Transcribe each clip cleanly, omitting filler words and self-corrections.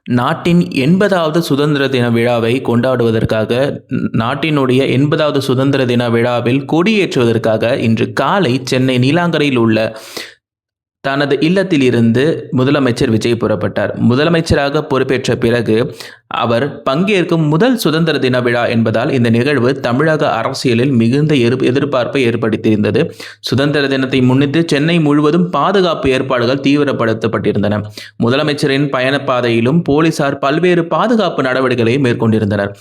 நாட்டின் 80வது சுதந்திர தின விழாவை கொண்டாடுவதற்காக நாட்டினுடைய 80வது சுதந்திர தின விழாவில் கொடியேற்றுவதற்காக இன்று காலை சென்னை நீலாங்கரையில் உள்ள தனது இல்லத்திலிருந்து முதலமைச்சர் விஜய் புறப்பட்டார். முதலமைச்சராக பொறுப்பேற்ற பிறகு அவர் பங்கேற்கும் முதல் சுதந்திர தின விழா என்பதால் இந்த நிகழ்வு தமிழக அரசியலில் மிகுந்த எதிர்பார்ப்பை ஏற்படுத்தியிருந்தது. சுதந்திர தினத்தை முன்னிட்டு சென்னை முழுவதும் பாதுகாப்பு ஏற்பாடுகள் தீவிரப்படுத்தப்பட்டிருந்தன. முதலமைச்சரின் பயணப்பாதையிலும் போலீசார் பல்வேறு பாதுகாப்பு நடவடிக்கைகளை மேற்கொண்டிருந்தனர்.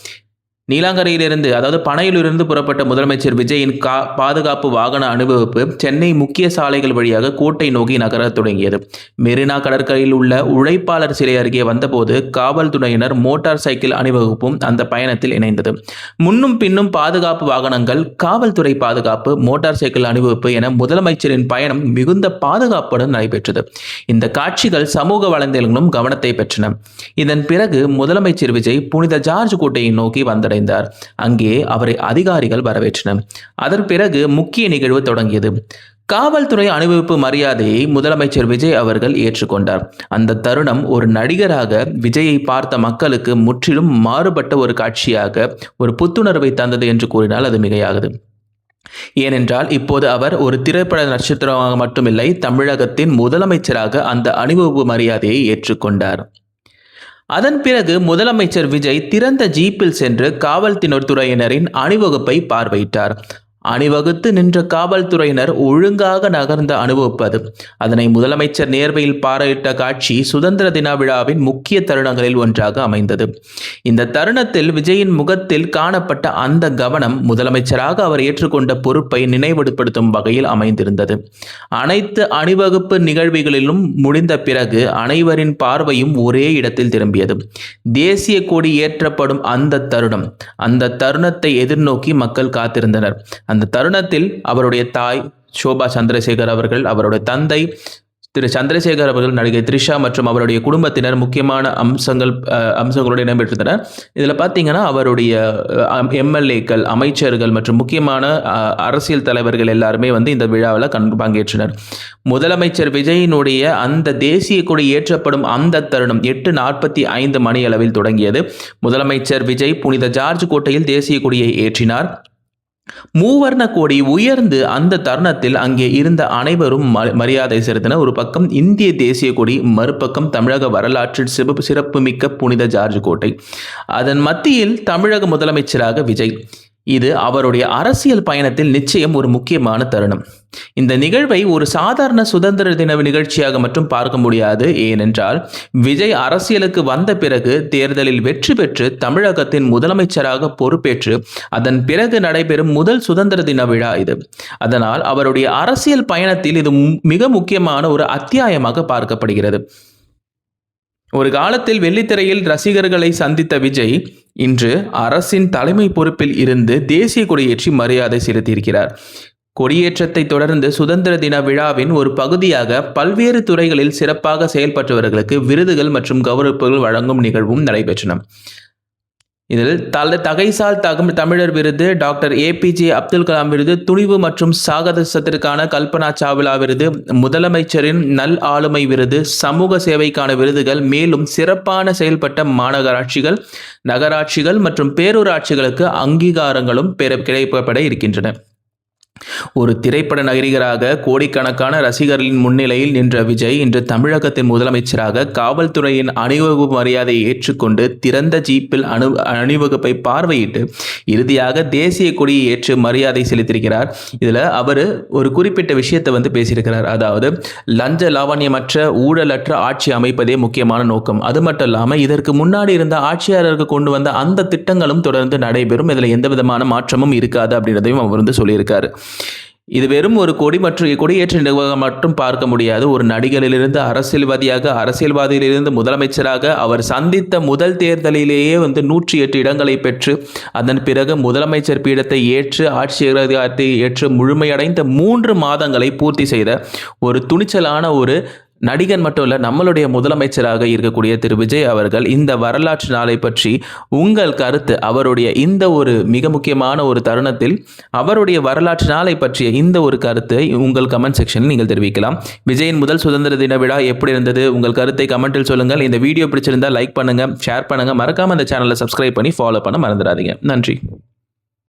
நீலாங்கரையிலிருந்து, அதாவது பனையிலிருந்து புறப்பட்ட முதலமைச்சர் விஜயின் பாதுகாப்பு வாகன அணிவகுப்பு சென்னை முக்கிய சாலைகள் வழியாக கோட்டை நோக்கி நகர தொடங்கியது. மெரினா கடற்கரையில் உள்ள உழைப்பாளர் சிலை அருகே வந்தபோது காவல்துறையினர் மோட்டார் சைக்கிள் அணிவகுப்பும் அந்த பயணத்தில் இணைந்தது. முன்னும் பின்னும் பாதுகாப்பு வாகனங்கள், காவல்துறை பாதுகாப்பு, மோட்டார் சைக்கிள் அணிவகுப்பு என முதலமைச்சரின் பயணம் மிகுந்த பாதுகாப்புடன் நடைபெற்றது. இந்த காட்சிகள் சமூக வலைதளங்களும் கவனத்தை பெற்றன. இதன் பிறகு முதலமைச்சர் விஜய் புனித ஜார்ஜ் கோட்டையை நோக்கி வந்தடைந்தார். அங்கே அவரை அதிகாரிகள் வரவேற்றனர். அதன் பிறகு முக்கிய நிகழ்வு தொடங்கியது. காவல்துறை அணிவகுப்பு மரியாதையை முதலமைச்சர் விஜய் அவர்கள் ஏற்றுக்கொண்டார். அந்த தருணம் ஒரு நடிகராக விஜயை பார்த்த மக்களுக்கு முற்றிலும் மாறுபட்ட ஒரு காட்சியாக, ஒரு புத்துணர்வை தந்தது என்று கூறினால் அது மிகையாகுது. ஏனென்றால் இப்போது அவர் ஒரு திரைப்பட நட்சத்திரமாக மட்டுமில்லை, தமிழகத்தின் முதலமைச்சராக அந்த அணிவகுப்பு மரியாதையை ஏற்றுக்கொண்டார். அதன் பிறகு முதலமைச்சர் விஜய் திறந்த ஜீப்பில் சென்று காவல்துறையினரின் அணிவகுப்பை பார்வையிட்டார். அணிவகுத்து நின்ற காவல்துறையினர் ஒழுங்காக நகர்ந்த அனுபவிப்பது, அதனை முதலமைச்சர் நேர்மையில் பார்வையிட்ட காட்சி சுதந்திர தின விழாவின் முக்கிய தருணங்களில் ஒன்றாக அமைந்தது. இந்த தருணத்தில் விஜயின் முகத்தில் காணப்பட்ட அந்த கவனம் முதலமைச்சராக அவர் ஏற்றுக்கொண்ட பொறுப்பை நினைவுபடுத்தும் வகையில் அமைந்திருந்தது. அனைத்து அணிவகுப்பு நிகழ்வுகளிலும் முடிந்த பிறகு அனைவரின் பார்வையும் ஒரே இடத்தில் திரும்பியது. தேசிய கொடி ஏற்றப்படும் அந்த தருணத்தை எதிர்நோக்கி மக்கள் காத்திருந்தனர். அந்த தருணத்தில் அவருடைய தாய் சோபா சந்திரசேகர் அவர்கள், அவருடைய தந்தை திரு சந்திரசேகர் அவர்கள், நடிகை த்ரிஷா மற்றும் அவருடைய குடும்பத்தினர் முக்கியமான அம்சங்களோடு இடம்பெற்றிருந்தனர். இதில் பார்த்தீங்கன்னா அவருடைய எம்எல்ஏக்கள், அமைச்சர்கள் மற்றும் முக்கியமான அரசியல் தலைவர்கள் எல்லாருமே இந்த விழாவில் பங்கேற்றனர். முதலமைச்சர் விஜயினுடைய அந்த தேசிய கொடி ஏற்றப்படும் அந்த தருணம் 8:45 மணி அளவில் தொடங்கியது. முதலமைச்சர் விஜய் புனித ஜார்ஜ் கோட்டையில் தேசிய கொடியை ஏற்றினார். மூவர்ண கொடி உயர்ந்து அந்த தருணத்தில் அங்கே இருந்த அனைவரும் மரியாதை செலுத்தினர். ஒரு பக்கம் இந்திய தேசிய கொடி, மறுபக்கம் தமிழக வரலாற்றில் சிறப்புமிக்க புனித ஜார்ஜ் கோட்டை. அதன் மத்தியில் தமிழக முதலமைச்சராக விஜய். இது அவருடைய அரசியல் பயணத்தில் நிச்சயம் ஒரு முக்கியமான தருணம். இந்த நிகழ்வை ஒரு சாதாரண சுதந்திர தின நிகழ்ச்சியாக மட்டும் பார்க்க முடியாது. ஏனென்றால் விஜய் அரசியலுக்கு வந்த பிறகு தேர்தலில் வெற்றி பெற்று தமிழகத்தின் முதலமைச்சராக பொறுப்பேற்று அதன் பிறகு நடைபெறும் முதல் சுதந்திர தின விழா இது. அதனால் அவருடைய அரசியல் பயணத்தில் இது மிக முக்கியமான ஒரு அத்தியாயமாக பார்க்கப்படுகிறது. ஒரு காலத்தில் வெள்ளித்திரையில் ரசிகர்களை சந்தித்த விஜய் இன்று அரசின் தலைமை பொறுப்பில் இருந்து தேசிய கொடியேற்றி மரியாதை செலுத்தியிருக்கிறார். கொடியேற்றத்தை தொடர்ந்து சுதந்திர தின விழாவின் ஒரு பகுதியாக பல்வேறு துறைகளில் சிறப்பாக செயல்பட்டவர்களுக்கு விருதுகள் மற்றும் கௌரவங்கள் வழங்கும் நிகழ்வும் நடைபெற்றன. இதில் தகைசால் தமிழர் விருது, டாக்டர் APJ அப்துல் கலாம் விருது, துணிவு மற்றும் சாகசத்திற்கான கல்பனா சாவ்லா விருது, முதலமைச்சரின் நல் ஆளுமை விருது, சமூக சேவைக்கான விருதுகள், மேலும் சிறப்பான செயல்பட்ட மாநகராட்சிகள், நகராட்சிகள் மற்றும் பேரூராட்சிகளுக்கு அங்கீகாரங்களும் கிடைக்கப்பட இருக்கின்றன. ஒரு திரைப்பட நடிகராக கோடிக்கணக்கான ரசிகர்களின் முன்னிலையில் நின்ற விஜய் இன்று தமிழகத்தின் முதலமைச்சராக காவல்துறையின் அணிவகுப்பு மரியாதையை ஏற்றுக்கொண்டு திறந்த ஜீப்பில் அணிவகுப்பை பார்வையிட்டு இறுதியாக தேசிய கொடியை ஏற்று மரியாதை செலுத்தியிருக்கிறார். இதில் அவர் ஒரு குறிப்பிட்ட விஷயத்தை பேசியிருக்கிறார். அதாவது லஞ்ச லாவண்யமற்ற ஊழலற்ற ஆட்சி அமைப்பதே முக்கியமான நோக்கம். அது மட்டும் இல்லாமல் இதற்கு முன்னாடி இருந்த ஆட்சியாளர்கள் கொண்டு வந்த அந்த திட்டங்களும் தொடர்ந்து நடைபெறும், இதில் எந்த விதமான மாற்றமும் இருக்காது அப்படின்றதையும் அவர் சொல்லியிருக்காரு. இது வெறும் ஒரு கொடியேற்ற நிர்வாகம் மட்டும் பார்க்க முடியாது. ஒரு நடிகரிலிருந்து அரசியல்வாதியாக, அரசியல்வாதியிலிருந்து முதலமைச்சராக அவர் சந்தித்த முதல் தேர்தலிலேயே 108 இடங்களை பெற்று அதன் பிறகு முதலமைச்சர் பீடத்தை ஏற்று ஆட்சி அதிகாரத்தை ஏற்று முழுமையடைந்த 3 மாதங்களை பூர்த்தி செய்த ஒரு துணிச்சலான ஒரு நடிகர் மட்டும் இல்லை, நம்மளுடைய முதலமைச்சராக இருக்கக்கூடிய திரு விஜய் அவர்கள் இந்த வரலாற்று நாளை பற்றி உங்கள் கருத்து, அவருடைய இந்த ஒரு மிக முக்கியமான ஒரு தருணத்தில் அவருடைய வரலாற்று நாளை பற்றிய இந்த ஒரு கருத்தை உங்கள் கமெண்ட் செக்ஷனில் நீங்கள் தெரிவிக்கலாம். விஜயின் முதல் சுதந்திர தின விழா எப்படி இருந்தது? உங்கள் கருத்தை கமெண்டில் சொல்லுங்கள். இந்த வீடியோ பிடிச்சிருந்தால் லைக் பண்ணுங்கள், ஷேர் பண்ணுங்கள். மறக்காமல் அந்த சேனலை சப்ஸ்கிரைப் பண்ணி ஃபாலோ பண்ண மறந்துடாதீங்க. நன்றி.